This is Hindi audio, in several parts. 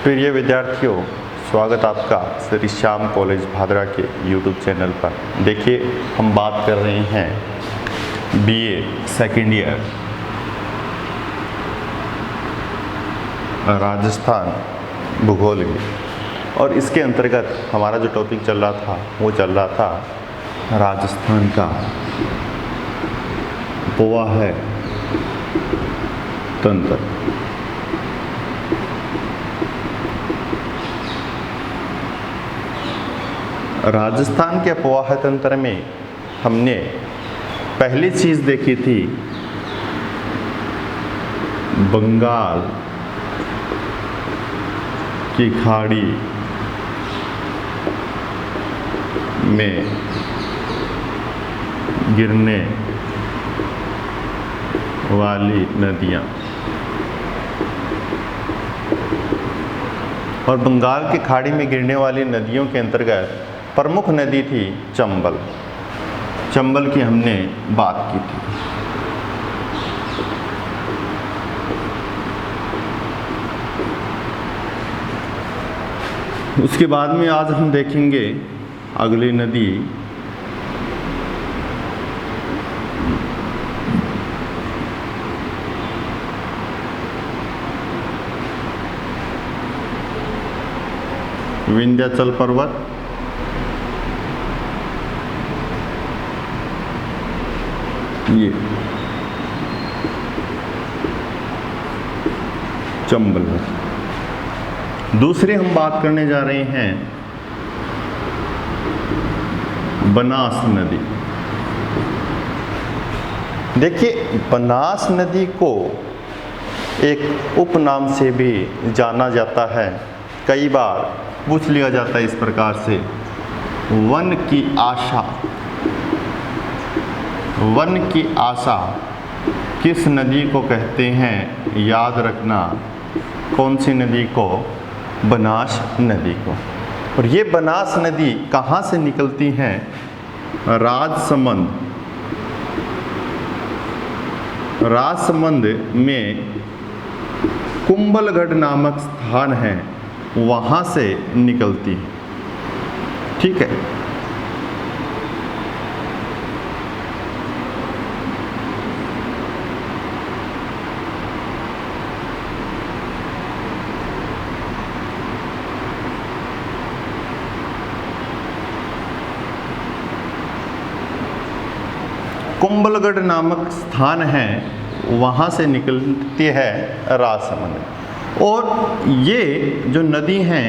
प्रिय विद्यार्थियों, स्वागत आपका श्री श्याम कॉलेज भादरा के यूट्यूब चैनल पर। देखिए, हम बात कर रहे हैं बीए सेकेंड ईयर राजस्थान भूगोल की, और इसके अंतर्गत हमारा जो टॉपिक चल रहा था वो चल रहा था राजस्थान का पोवा है तंत्र। राजस्थान के पोवाह तंत्र में हमने पहली चीज़ देखी थी बंगाल की खाड़ी में गिरने वाली नदियाँ, और बंगाल की खाड़ी में गिरने वाली नदियों के अंतर्गत प्रमुख नदी थी चंबल। चंबल की हमने बात की थी। उसके बाद में आज हम देखेंगे अगली नदी विंध्याचल पर्वत, ये चंबल। दूसरे हम बात करने जा रहे हैं बनास नदी। देखिए, बनास नदी को एक उपनाम से भी जाना जाता है। कई बार पूछ लिया जाता है इस प्रकार से, वन की आशा। वन की आशा किस नदी को कहते हैं? याद रखना, कौन सी नदी को? बनास नदी को। और ये बनास नदी कहाँ से निकलती हैं? राजसमंद। राजसमंद में कुंभलगढ़ नामक स्थान है, वहाँ से निकलती है। ठीक है। कुंभलगढ़ नामक स्थान है, वहाँ से निकलती है राजसमंद। और ये जो नदी हैं,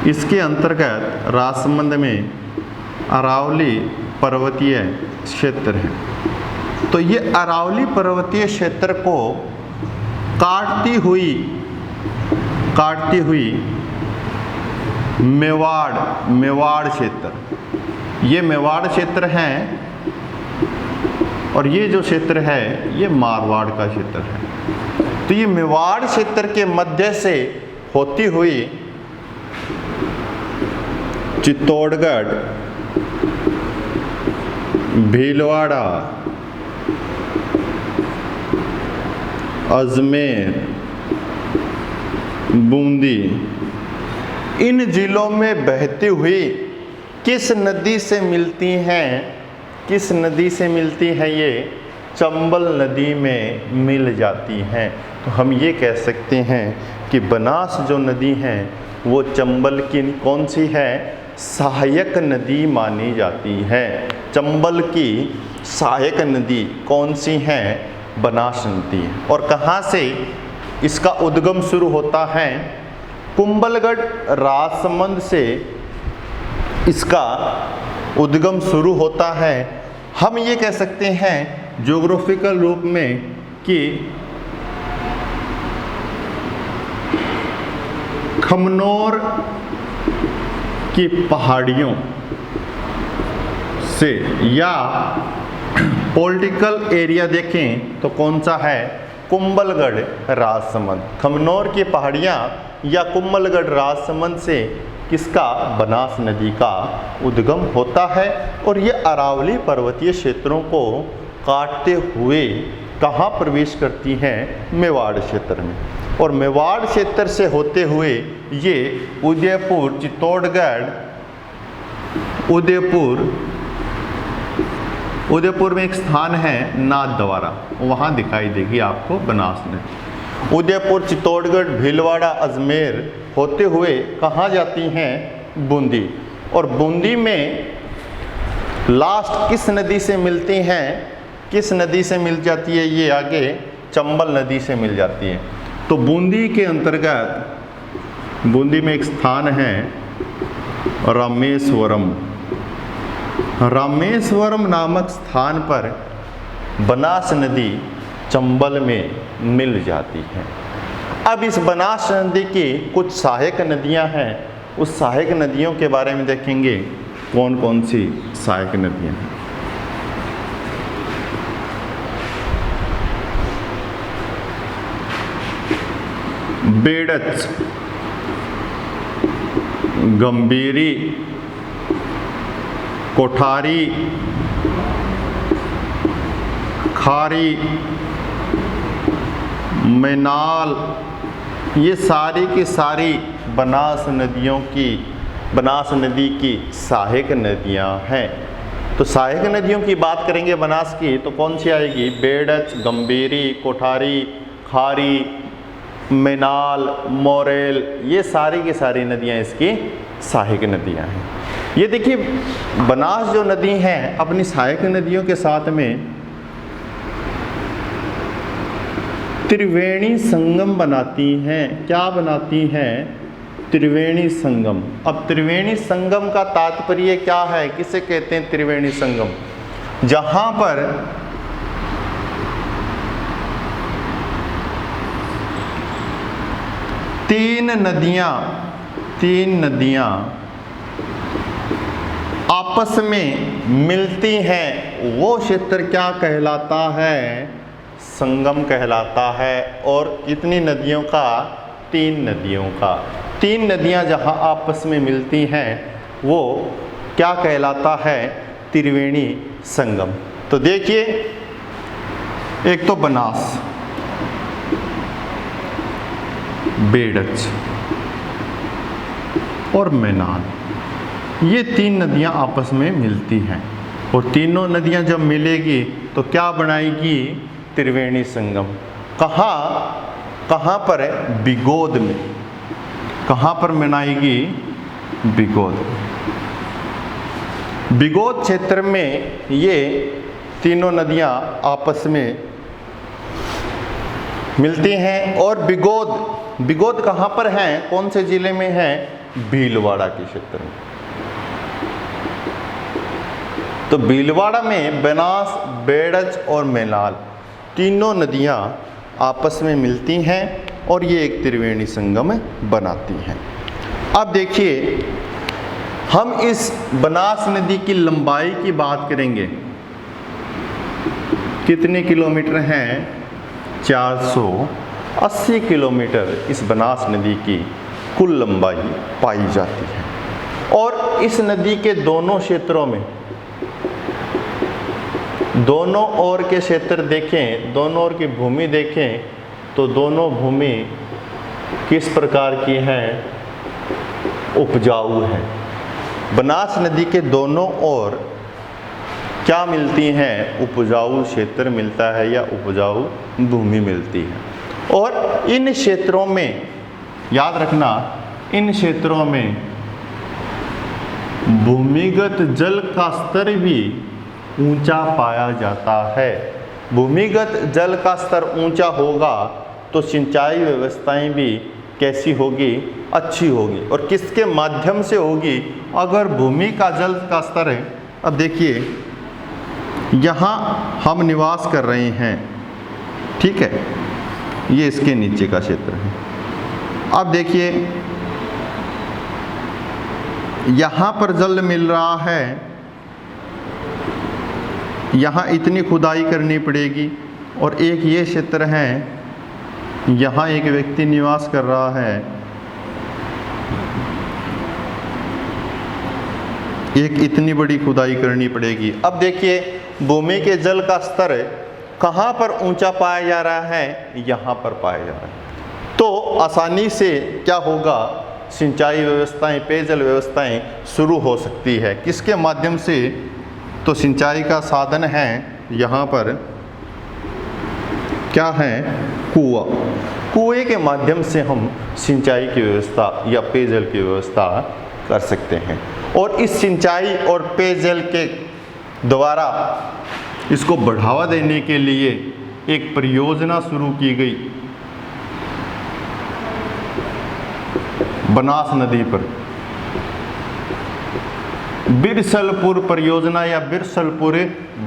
इसके अंतर्गत राजसमंद में अरावली पर्वतीय क्षेत्र है। तो ये अरावली पर्वतीय क्षेत्र को काटती हुई मेवाड़ क्षेत्र, ये मेवाड़ क्षेत्र हैं, और ये जो क्षेत्र है ये मारवाड़ का क्षेत्र है। तो ये मेवाड़ क्षेत्र के मध्य से होती हुई चित्तौड़गढ़, भीलवाड़ा, अजमेर, बूंदी, इन जिलों में बहती हुई किस नदी से मिलती हैं? किस नदी से मिलती है? ये चंबल नदी में मिल जाती हैं। तो हम ये कह सकते हैं कि बनास जो नदी है वो चंबल की कौन सी है? सहायक नदी मानी जाती है। चंबल की सहायक नदी कौन सी है? बनास नदी। और कहाँ से इसका उद्गम शुरू होता है? कुंभलगढ़ राजसमंद से इसका उद्गम शुरू होता है। हम ये कह सकते हैं ज्योग्राफिकल रूप में कि खमनोर की पहाड़ियों से, या पॉलिटिकल एरिया देखें तो कौन सा है? कुंभलगढ़ राजसमंद। खमनोर की पहाड़ियाँ या कुंभलगढ़ राजसमंद से किसका? बनास नदी का उद्गम होता है। और ये अरावली पर्वतीय क्षेत्रों को काटते हुए कहाँ प्रवेश करती हैं? मेवाड़ क्षेत्र में। और मेवाड़ क्षेत्र से होते हुए ये उदयपुर, चित्तौड़गढ़, उदयपुर में एक स्थान है नाथद्वारा, वहाँ दिखाई देगी आपको बनास नदी। उदयपुर, चित्तौड़गढ़, भीलवाड़ा, अजमेर होते हुए कहाँ जाती हैं? बूंदी। और बूंदी में लास्ट किस नदी से मिलती हैं? किस नदी से मिल जाती है? ये आगे चंबल नदी से मिल जाती है। तो बूंदी के अंतर्गत बूंदी में एक स्थान है रामेश्वरम। रामेश्वरम नामक स्थान पर बनास नदी चंबल में मिल जाती है। अब इस बनास नदी की कुछ सहायक नदियां हैं, उस सहायक नदियों के बारे में देखेंगे कौन कौन सी सहायक नदियां हैं। बेड़च, गंभीरी, कोठारी, खारी, मैनाल, ये सारी की सारी बनास नदी की सहायक नदियां हैं। तो सहायक नदियों की बात करेंगे बनास की तो कौन सी आएगी? बेड़च, गंभीरी, कोठारी, खारी, मैनाल, मोरेल, ये सारी की सारी नदियां इसकी सहायक नदियां हैं। ये देखिए बनास जो नदी हैं अपनी सहायक नदियों के साथ में त्रिवेणी संगम बनाती हैं। क्या बनाती हैं? त्रिवेणी संगम। अब त्रिवेणी संगम का तात्पर्य क्या है? किसे कहते हैं त्रिवेणी संगम? जहां पर तीन नदियां आपस में मिलती हैं, वो क्षेत्र क्या कहलाता है? संगम कहलाता है। और कितनी नदियों का? 3 नदियों का। 3 नदियां जहां आपस में मिलती हैं वो क्या कहलाता है? त्रिवेणी संगम। तो देखिए एक तो बनास, बेड़च और मैनाल, ये 3 नदियां आपस में मिलती हैं और तीनों नदियां जब मिलेगी तो क्या बनाएगी? त्रिवेणी संगम। कहाँ पर है? बिगोद में। कहाँ पर बनाएगी? बिगोद। बिगोद क्षेत्र में ये तीनों नदियां आपस में मिलती हैं। और बिगोद कहाँ पर है? कौन से जिले में है? भीलवाड़ा के क्षेत्र में। तो भीलवाड़ा में बनास, बेड़च और मैनाल तीनों नदियां आपस में मिलती हैं और ये एक त्रिवेणी संगम बनाती हैं। अब देखिए हम इस बनास नदी की लंबाई की बात करेंगे। कितने किलोमीटर हैं? 480 किलोमीटर इस बनास नदी की कुल लंबाई पाई जाती है। और इस नदी के दोनों क्षेत्रों में, दोनों ओर के क्षेत्र देखें, दोनों ओर की भूमि देखें तो दोनों भूमि किस प्रकार की हैं? उपजाऊ है। बनास नदी के दोनों ओर क्या मिलती हैं? उपजाऊ क्षेत्र मिलता है या उपजाऊ भूमि मिलती है। और इन क्षेत्रों में याद रखना, इन क्षेत्रों में भूमिगत जल का स्तर भी ऊंचा पाया जाता है। भूमिगत जल का स्तर ऊंचा होगा तो सिंचाई व्यवस्थाएं भी कैसी होगी? अच्छी होगी। और किसके माध्यम से होगी? अगर भूमि का जल का स्तर है, अब देखिए यहाँ हम निवास कर रहे हैं, ठीक है, ये इसके नीचे का क्षेत्र है। अब देखिए यहाँ पर जल मिल रहा है, यहाँ इतनी खुदाई करनी पड़ेगी। और एक ये क्षेत्र है, यहाँ एक व्यक्ति निवास कर रहा है, एक इतनी बड़ी खुदाई करनी पड़ेगी। अब देखिए भूमि के जल का स्तर कहाँ पर ऊंचा पाया जा रहा है? यहाँ पर पाया जा रहा है। तो आसानी से क्या होगा, सिंचाई व्यवस्थाएं, पेयजल व्यवस्थाएं शुरू हो सकती है। किसके माध्यम से? तो सिंचाई का साधन है यहाँ पर क्या है, कुआं। कुएं के माध्यम से हम सिंचाई की व्यवस्था या पेयजल की व्यवस्था कर सकते हैं। और इस सिंचाई और पेयजल के द्वारा इसको बढ़ावा देने के लिए एक परियोजना शुरू की गई बनास नदी पर। बिरसलपुर परियोजना या बिरसलपुर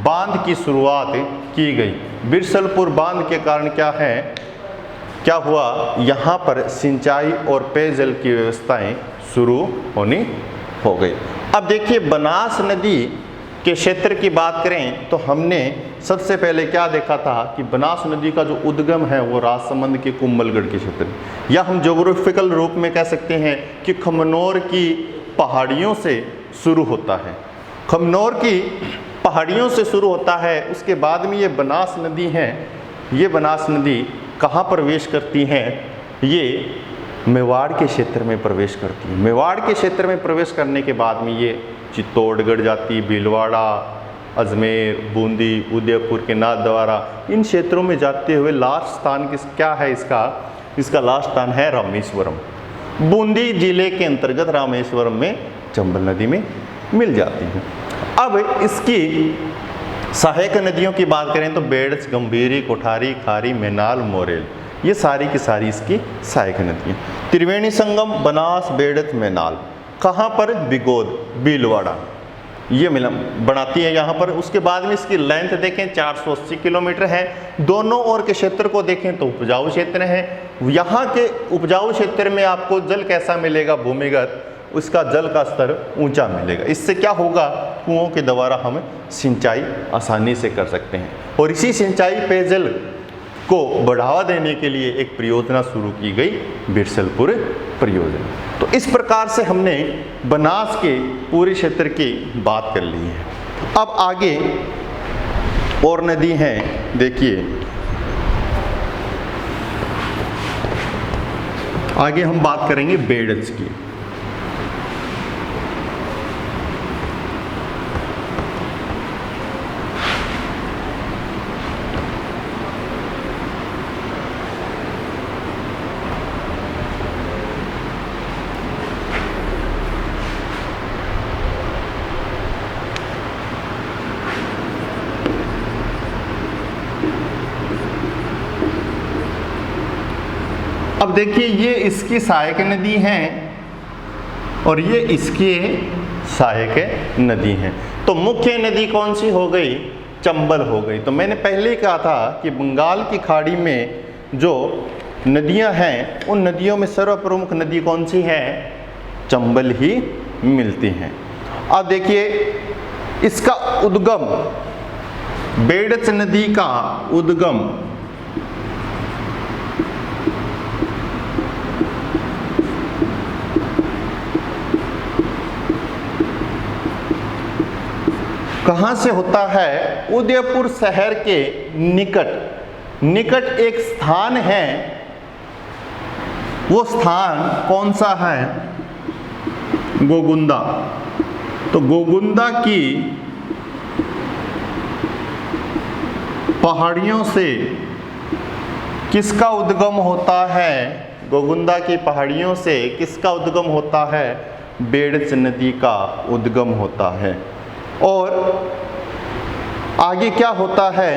बांध की शुरुआत की गई। बिरसलपुर बांध के कारण क्या हुआ, यहाँ पर सिंचाई और पेयजल की व्यवस्थाएं शुरू होनी हो गई। अब देखिए, बनास नदी के क्षेत्र की बात करें तो हमने सबसे पहले क्या देखा था कि बनास नदी का जो उद्गम है वो राजसमंद के कुंभलगढ़ के क्षेत्र, या हम ज्योग्राफिकल रूप में कह सकते हैं कि खमनोर की पहाड़ियों से शुरू होता है। खमनोर की पहाड़ियों से शुरू होता है। उसके बाद में ये बनास नदी है। ये बनास नदी कहाँ प्रवेश करती हैं? ये मेवाड़ के क्षेत्र में प्रवेश करती है। मेवाड़ के क्षेत्र में प्रवेश करने के बाद में ये चित्तौड़गढ़ जाती, भीलवाड़ा, अजमेर, बूंदी, उदयपुर के नाथद्वारा, इन क्षेत्रों में जाते हुए लास्ट स्थान क्या है इसका लास्ट स्थान है रामेश्वरम। बूंदी जिले के अंतर्गत रामेश्वरम में चंबल नदी में मिल जाती है। अब इसकी सहायक नदियों की बात करें तो बेड़च, गंभीरी, कोठारी, खारी, मैनाल, मोरेल, ये सारी की सारी इसकी सहायक नदियाँ। त्रिवेणी संगम बनास, बेड़च, मैनाल कहाँ पर? बिगोद, भीलवाड़ा, ये मिलन बनाती है यहाँ पर। उसके बाद में इसकी लेंथ देखें 480 किलोमीटर है। दोनों ओर के क्षेत्र को देखें तो उपजाऊ क्षेत्र है। यहाँ के उपजाऊ क्षेत्र में आपको जल कैसा मिलेगा? भूमिगत, उसका जल का स्तर ऊंचा मिलेगा। इससे क्या होगा? कुओं के द्वारा हम सिंचाई आसानी से कर सकते हैं। और इसी सिंचाई पेयजल को बढ़ावा देने के लिए एक परियोजना शुरू की गई, बिरसलपुर परियोजना। तो इस प्रकार से हमने बनास के पूरे क्षेत्र की बात कर ली है। अब आगे और नदी हैं, देखिए आगे हम बात करेंगे बेड़च की। अब देखिए, ये इसकी सहायक नदी हैं और ये इसकी सहायक नदी हैं। तो मुख्य नदी कौन सी हो गई? चंबल हो गई। तो मैंने पहले ही कहा था कि बंगाल की खाड़ी में जो नदियां हैं उन नदियों में सर्वप्रमुख नदी कौन सी है? चंबल ही मिलती हैं। अब देखिए, इसका उद्गम, बेड़च नदी का उद्गम कहाँ से होता है? उदयपुर शहर के निकट एक स्थान है। वो स्थान कौन सा है? गोगुंदा। तो गोगुंदा की पहाड़ियों से किसका उद्गम होता है? गोगुंदा की पहाड़ियों से किसका उद्गम होता है? बेड़च नदी का उद्गम होता है। और आगे क्या होता है?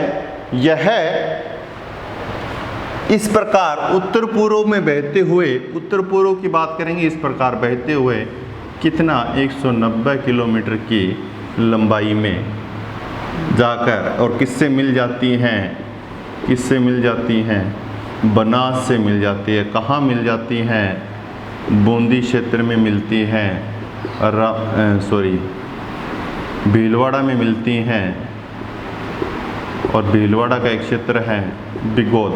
यह इस प्रकार उत्तर पूर्व में बहते हुए, उत्तर पूर्व की बात करेंगे, इस प्रकार बहते हुए कितना 190 किलोमीटर की लंबाई में जाकर और किससे मिल जाती हैं? किससे मिल जाती हैं? बनास से मिल जाती है। कहाँ मिल जाती हैं? बूंदी क्षेत्र में मिलती हैं, भीलवाड़ा में मिलती हैं। और भीलवाड़ा का एक क्षेत्र है बिगोद,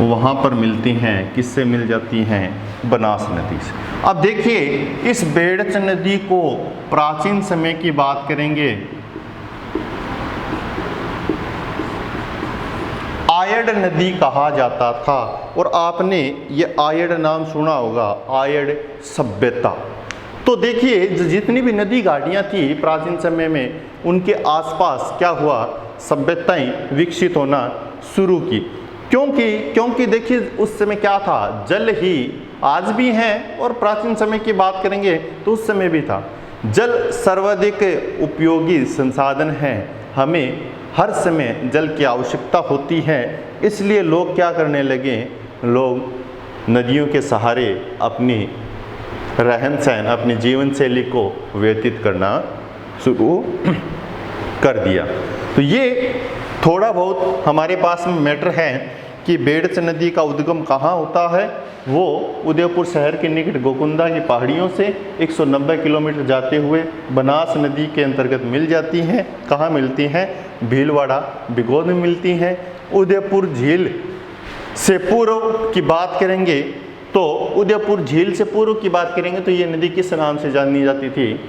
वहाँ पर मिलती हैं। किससे मिल जाती हैं? बनास नदी से। अब देखिए, इस बेड़च नदी को प्राचीन समय की बात करेंगे, आयड नदी कहा जाता था। और आपने ये आयड नाम सुना होगा, आयड सभ्यता। तो देखिए जितनी भी नदी घाटियाँ थी प्राचीन समय में, उनके आसपास क्या हुआ, सभ्यताएं विकसित होना शुरू की। क्योंकि देखिए उस समय क्या था, जल ही आज भी है और प्राचीन समय की बात करेंगे तो उस समय भी था। जल सर्वाधिक उपयोगी संसाधन है, हमें हर समय जल की आवश्यकता होती है। इसलिए लोग क्या करने लगे, लोग नदियों के सहारे अपनी रहन सहन, अपनी जीवन शैली को व्यतीत करना शुरू कर दिया। तो ये थोड़ा बहुत हमारे पास में मैटर है कि बेड़च नदी का उद्गम कहाँ होता है। वो उदयपुर शहर के निकट गोकुंदा की पहाड़ियों से 190 किलोमीटर जाते हुए बनास नदी के अंतर्गत मिल जाती हैं। कहाँ मिलती हैं, भीलवाड़ा बिगोद में मिलती हैं। उदयपुर झील से पूर्व की बात करेंगे तो उदयपुर झील से पूर्व की बात करेंगे तो ये नदी किस नाम से जानी जाती थी,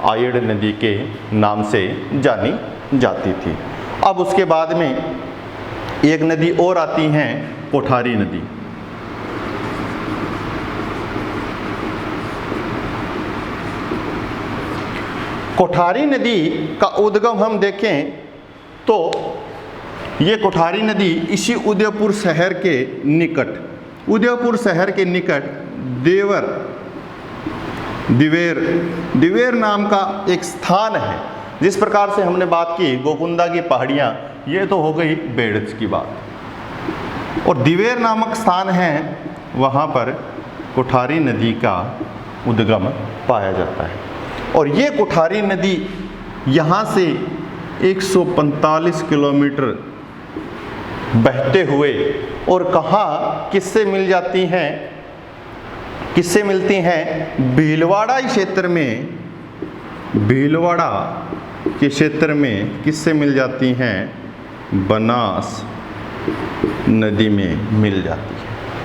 आयड़ नदी के नाम से जानी जाती थी। अब उसके बाद में एक नदी और आती है, कोठारी नदी। कोठारी नदी का उद्गम हम देखें तो ये कोठारी नदी इसी उदयपुर शहर के निकट, उदयपुर शहर के निकट दिवेर नाम का एक स्थान है। जिस प्रकार से हमने बात की गोकुंदा की पहाड़ियाँ, ये तो हो गई बेड़च की बात। और दिवेर नामक स्थान है, वहाँ पर कोठारी नदी का उद्गम पाया जाता है। और ये कोठारी नदी यहाँ से 145 किलोमीटर बहते हुए और कहाँ किससे मिल जाती हैं, किससे मिलती हैं, भीलवाड़ा क्षेत्र में, भीलवाड़ा के क्षेत्र में किससे मिल जाती हैं, बनास नदी में मिल जाती है।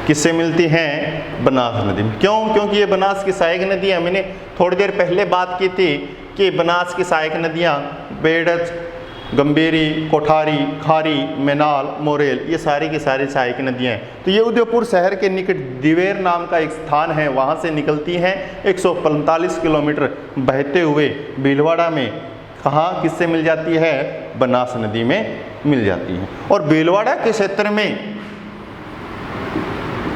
किससे मिलती हैं, बनास नदी में। क्यों? क्योंकि ये बनास की सहायक नदी है। मैंने थोड़ी देर पहले बात की थी कि बनास की सहायक नदियाँ बेड़च, गंभीरी, कोठारी, खारी, मैनाल, मोरेल, ये सारी की सारी सहायक नदियाँ हैं। तो ये उदयपुर शहर के निकट दिवेर नाम का एक स्थान है, वहाँ से निकलती हैं 145 किलोमीटर बहते हुए भीलवाड़ा में कहाँ किससे मिल जाती है, बनास नदी में मिल जाती है। और भीलवाड़ा के क्षेत्र में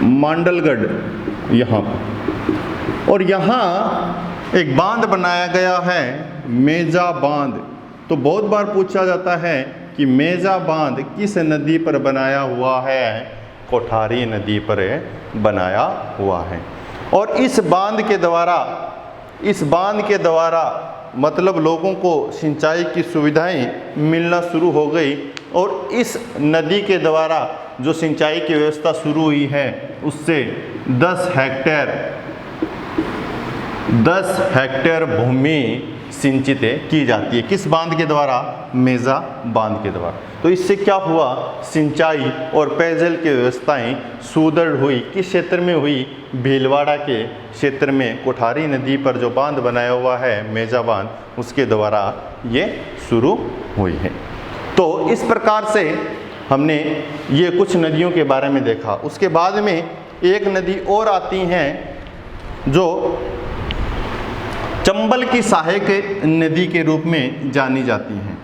मांडलगढ़ यहाँ पर, और यहाँ एक बांध बनाया गया है, मेजा बांध। तो बहुत बार पूछा जाता है कि मेजा बांध किस नदी पर बनाया हुआ है, कोठारी नदी पर बनाया हुआ है। और इस बांध के द्वारा मतलब लोगों को सिंचाई की सुविधाएं मिलना शुरू हो गई। और इस नदी के द्वारा जो सिंचाई की व्यवस्था शुरू हुई है, उससे 10 हेक्टेयर भूमि सिंचित की जाती है। किस बांध के द्वारा, मेजा बांध के द्वारा। तो इससे क्या हुआ, सिंचाई और पेयजल की व्यवस्थाएं सुदृढ़ हुई। किस क्षेत्र में हुई, भीलवाड़ा के क्षेत्र में कोठारी नदी पर जो बांध बनाया हुआ है, मेजा बांध, उसके द्वारा ये शुरू हुई है। तो इस प्रकार से हमने ये कुछ नदियों के बारे में देखा। उसके बाद में एक नदी और आती हैं जो चंबल की सहायक नदी के रूप में जानी जाती हैं।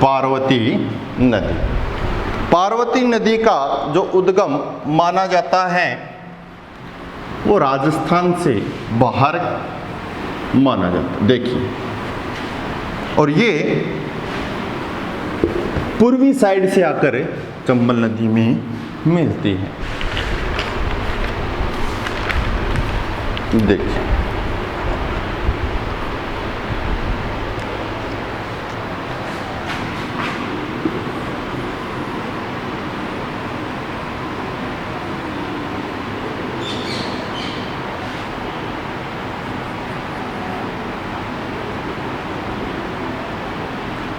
पार्वती नदी। पार्वती नदी का जो उद्गम माना जाता है वो राजस्थान से बाहर माना जाता है। देखिए, और ये पूर्वी साइड से आकर चंबल नदी में मिलती है। देखिए,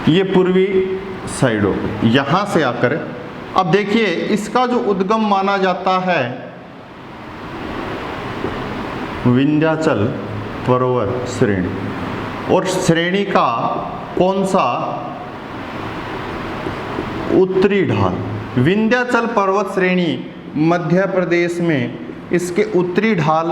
ये पूर्वी साइड हो गई, यहाँ से आकर। अब देखिए, इसका जो उद्गम माना जाता है विंध्याचल पर्वत श्रेणी, और श्रेणी का कौन सा उत्तरी ढाल? विंध्याचल पर्वत श्रेणी मध्य प्रदेश में, इसके उत्तरी ढाल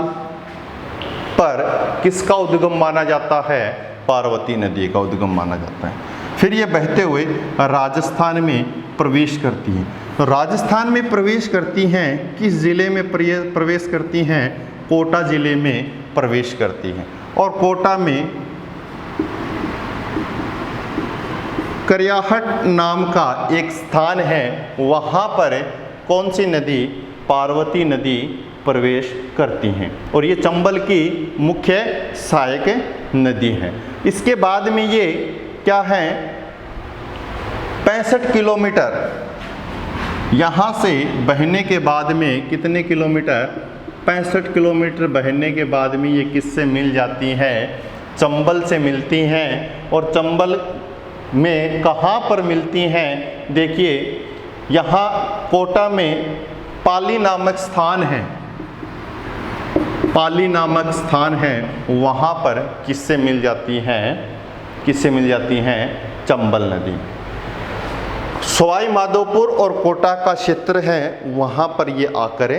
पर किसका उद्गम माना जाता है? पार्वती नदी का उद्गम माना जाता है। फिर ये बहते हुए राजस्थान में प्रवेश करती हैं। तो राजस्थान में प्रवेश करती हैं, किस जिले में प्रवेश करती हैं? कोटा जिले में प्रवेश करती हैं। और कोटा में करियाहट नाम का एक स्थान है, वहाँ पर कौन सी नदी? पार्वती नदी प्रवेश करती हैं और ये चंबल की मुख्य सहायक नदी है। इसके बाद में ये क्या है? 65 किलोमीटर यहाँ से बहने के बाद में कितने किलोमीटर? 65 किलोमीटर बहने के बाद में ये किससे मिल जाती हैं? चंबल से मिलती हैं। और चंबल में कहाँ पर मिलती हैं? देखिए, यहाँ कोटा में पाली नामक स्थान है, पाली नामक स्थान है, वहाँ पर किससे मिल जाती हैं? किससे मिल जाती हैं? चंबल नदी। सवाई माधोपुर और कोटा का क्षेत्र है, वहाँ पर ये आकर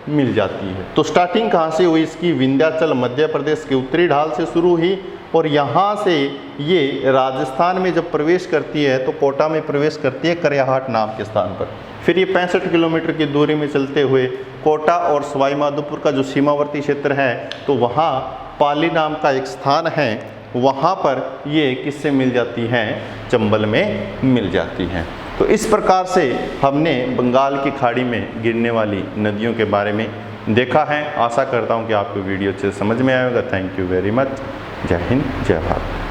मिल जाती है। तो स्टार्टिंग कहाँ से हुई इसकी? विंध्याचल मध्य प्रदेश के उत्तरी ढाल से शुरू हुई और यहाँ से ये राजस्थान में जब प्रवेश करती है तो कोटा में प्रवेश करती है करियाहट नाम के स्थान पर। फिर ये 65 किलोमीटर की दूरी में चलते हुए कोटा और सवाई माधोपुर का जो सीमावर्ती क्षेत्र है, तो वहाँ पाली नाम का एक स्थान है, वहाँ पर ये किससे मिल जाती हैं? चंबल में मिल जाती हैं। तो इस प्रकार से हमने बंगाल की खाड़ी में गिरने वाली नदियों के बारे में देखा है। आशा करता हूँ कि आपको वीडियो अच्छे से समझ में आएगा। Thank you very much. जय हिंद, जय भारत।